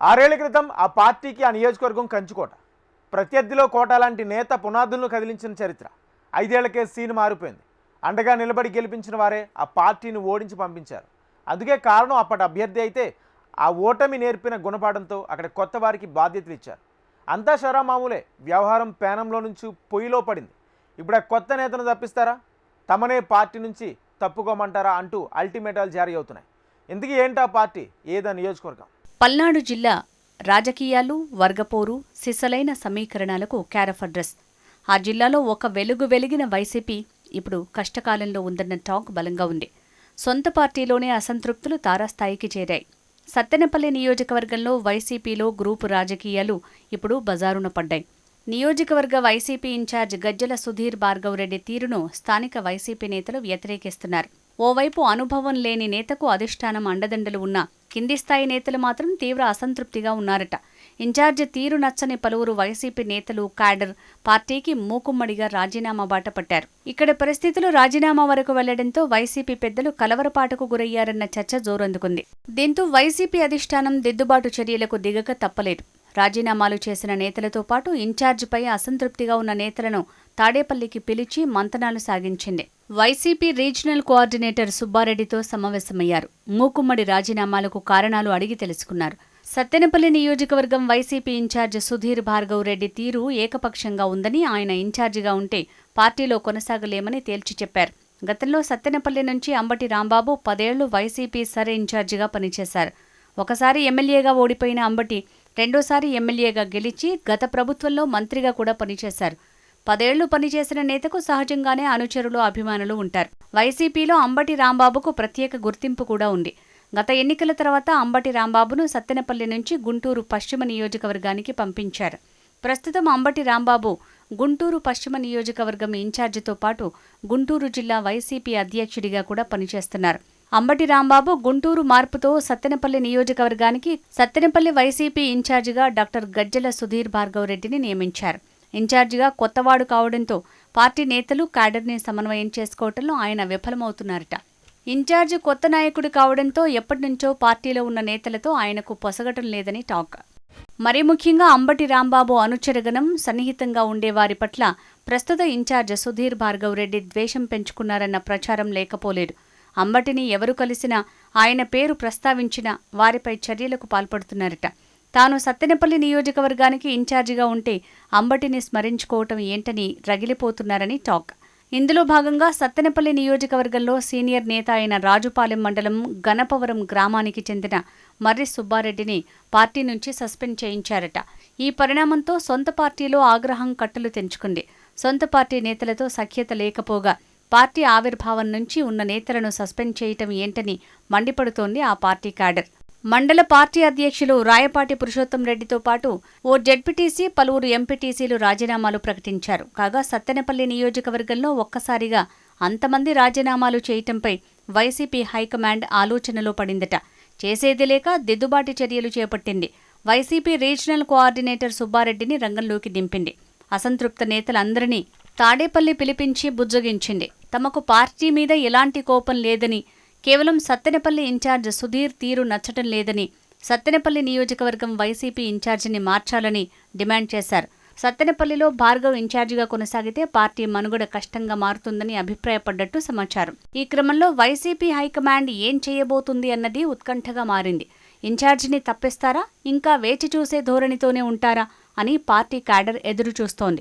ఆరేళ్ల క్రితం ఆ పార్టీకి ఆ నియోజకవర్గం కంచుకోట. ప్రత్యర్థిలో కోట లాంటి నేత పునాదులను కదిలించిన చరిత్ర. 5 ఏళ్లకే సీన్ మారిపోయింది. అండగా నిలబడి గెలిపించిన వారే ఆ పార్టీని ఓడించి పంపించారు. అందుకే కారణం అప్పటి అభ్యర్థి అయితే ఆ ఓటమి నేర్పిన గుణపాఠంతో అక్కడ కొత్త వారికి బాధ్యతలు ఇచ్చారు. అంతా షరా మామూలే. వ్యవహారం పేనంలో నుంచి పొయ్యిలో పడింది. ఇప్పుడు ఆ కొత్త నేతను తప్పిస్తారా, తమనే పార్టీ నుంచి తప్పుకోమంటారా అంటూ అల్టిమేటాలు జారీ అవుతున్నాయి. ఇంతకీ ఏంటా పార్టీ, ఏదా నియోజకవర్గం? పల్నాడు జిల్లా రాజకీయాలు, వర్గపోరు, సిసలైన సమీకరణాలకు క్యారఫ్ అడ్రస్. ఆ జిల్లాలో ఒక వెలుగు వెలిగిన వైసీపీ ఇప్పుడు కష్టకాలంలో ఉందన్న టాక్ బలంగా ఉంది. సొంత పార్టీలోనే అసంతృప్తులు తారాస్థాయికి చేరాయి. సత్తెనపల్లి నియోజకవర్గంలో వైసీపీలో గ్రూపు రాజకీయాలు ఇప్పుడు బజారున పడ్డాయి. నియోజకవర్గ వైసీపీ ఇన్ఛార్జ్ గజ్జల సుధీర్ భార్గవరెడ్డి తీరును స్థానిక వైసీపీ నేతలు వ్యతిరేకిస్తున్నారు. ఓవైపు అనుభవం లేని నేతకు అధిష్టానం అండదండలు ఉన్నా కింది స్థాయి నేతలు మాత్రం తీవ్ర అసంతృప్తిగా ఉన్నారట. ఇన్ఛార్జ్ తీరు నచ్చని పలువురు వైసీపీ నేతలు, క్యాడర్ పార్టీకి మూకుమ్మడిగా రాజీనామా బాట పట్టారు. ఇక్కడ పరిస్థితులు రాజీనామా వరకు వెళ్లడంతో వైసీపీ పెద్దలు కలవరపాటుకు గురయ్యారన్న చర్చ జోరందుకుంది. దీంతో వైసీపీ అధిష్టానం దిద్దుబాటు చర్యలకు దిగక తప్పలేదు. రాజీనామాలు చేసిన నేతలతో పాటు ఇన్ఛార్జిపై అసంతృప్తిగా ఉన్న నేతలను తాడేపల్లికి పిలిచి మంతనాలు సాగించింది. వైసీపీ రీజనల్ కోఆర్డినేటర్ సుబ్బారెడ్డితో సమావేశమయ్యారు. మూకుమ్మడి రాజీనామాలకు కారణాలు అడిగి తెలుసుకున్నారు. సత్తెనపల్లి నియోజకవర్గం వైసీపీ ఇన్ఛార్జ్ సుధీర్ భార్గవరెడ్డి తీరు ఏకపక్షంగా ఉందని, ఆయన ఇన్ఛార్జిగా ఉంటే పార్టీలో కొనసాగలేమని తేల్చి చెప్పారు. గతంలో సత్తెనపల్లి నుంచి అంబటి రాంబాబు 10 ఏళ్లు వైసీపీ సరే ఇన్ఛార్జిగా పనిచేశారు. ఒకసారి ఎమ్మెల్యేగా ఓడిపోయిన అంబటి రెండోసారి ఎమ్మెల్యేగా గెలిచి గత ప్రభుత్వంలో మంత్రిగా కూడా పనిచేశారు. 10 ఏళ్లు పనిచేసిన నేతకు సహజంగానే అనుచరులు, అభిమానులు ఉంటారు. వైసీపీలో అంబటి రాంబాబుకు ప్రత్యేక గుర్తింపు కూడా ఉంది. గత ఎన్నికల తర్వాత అంబటి రాంబాబును సత్తెనపల్లి నుంచి గుంటూరు పశ్చిమ నియోజకవర్గానికి పంపించారు. ప్రస్తుతం అంబటి రాంబాబు గుంటూరు పశ్చిమ నియోజకవర్గం ఇన్ఛార్జితో పాటు గుంటూరు జిల్లా వైసీపీ అధ్యక్షుడిగా కూడా పనిచేస్తున్నారు. అంబటి రాంబాబు గుంటూరు మార్పుతో సత్తెనపల్లి నియోజకవర్గానికి సత్తెనపల్లి వైసీపీ ఇన్ఛార్జిగా డాక్టర్ గజ్జల సుధీర్ భార్గవరెడ్డిని నియమించారు. ఇన్ఛార్జిగా కొత్తవాడు కావడంతో పార్టీ నేతలు, క్యాడర్ని సమన్వయం చేసుకోవడంలో ఆయన విఫలమవుతున్నారట. ఇన్ఛార్జి కొత్త నాయకుడు కావడంతో ఎప్పటినుంచో పార్టీలో ఉన్న నేతలతో ఆయనకు పొసగటం లేదని టాక్. మరీ ముఖ్యంగా అంబటి రాంబాబు అనుచరగణం సన్నిహితంగా ఉండేవారి పట్ల ప్రస్తుత ఇన్ఛార్జ్ సుధీర్ భార్గవరెడ్డి ద్వేషం పెంచుకున్నారన్న ప్రచారం లేకపోలేదు. అంబటిని ఎవరు కలిసినా, ఆయన పేరు ప్రస్తావించినా వారిపై చర్యలకు పాల్పడుతున్నారట. తాను సత్తెనపల్లి నియోజకవర్గానికి ఇన్ఛార్జిగా ఉంటే అంబటిని స్మరించుకోవటం ఏంటని రగిలిపోతున్నారని టాక్. ఇందులో భాగంగా సత్తెనపల్లి నియోజకవర్గంలో సీనియర్ నేత అయిన రాజుపాలెం మండలం గణపవరం గ్రామానికి చెందిన మర్రి సుబ్బారెడ్డిని పార్టీ నుంచి సస్పెండ్ చేయించారట. ఈ పరిణామంతో సొంత పార్టీలో ఆగ్రహం కట్టలు తెంచుకుంది. సొంత పార్టీ నేతలతో సఖ్యత లేకపోగా పార్టీ ఆవిర్భావం నుంచి ఉన్న నేతలను సస్పెండ్ చేయటం ఏంటని మండిపడుతోంది ఆ పార్టీ క్యాడర్. మండల పార్టీ అధ్యక్షులు రాయపాటి పురుషోత్తం రెడ్డితో పాటు ఓ జెడ్పీటీసీ, పలువురు ఎంపీటీసీలు రాజీనామాలు ప్రకటించారు. కాగా సత్తెనపల్లి నియోజకవర్గంలో ఒక్కసారిగా అంతమంది రాజీనామాలు చేయటంపై వైసీపీ హైకమాండ్ ఆలోచనలో పడిందట. చేసేది లేక దిద్దుబాటు చర్యలు చేపట్టింది. వైసీపీ రీజనల్ కోఆర్డినేటర్ సుబ్బారెడ్డిని రంగంలోకి దింపింది. అసంతృప్త నేతలందరినీ తాడేపల్లి పిలిపించి బుజ్జగించింది. తమకు పార్టీ మీద ఎలాంటి కోపం లేదని, కేవలం సత్తెనపల్లి ఇన్ఛార్జ్ సుధీర్ తీరు నచ్చటం లేదని, సత్తెనపల్లి నియోజకవర్గం వైసీపీ ఇన్ఛార్జిని మార్చాలని డిమాండ్ చేశారు. సత్తెనపల్లిలో భార్గవ్ ఇన్ఛార్జిగా కొనసాగితే పార్టీ మనుగడ కష్టంగా మారుతుందని అభిప్రాయపడ్డట్టు సమాచారం. ఈ క్రమంలో వైసీపీ హైకమాండ్ ఏం చేయబోతుంది అన్నది ఉత్కంఠగా మారింది. ఇన్ఛార్జిని తప్పిస్తారా, ఇంకా వేచి చూసే ధోరణితోనే ఉంటారా అని పార్టీ క్యాడర్ ఎదురుచూస్తోంది.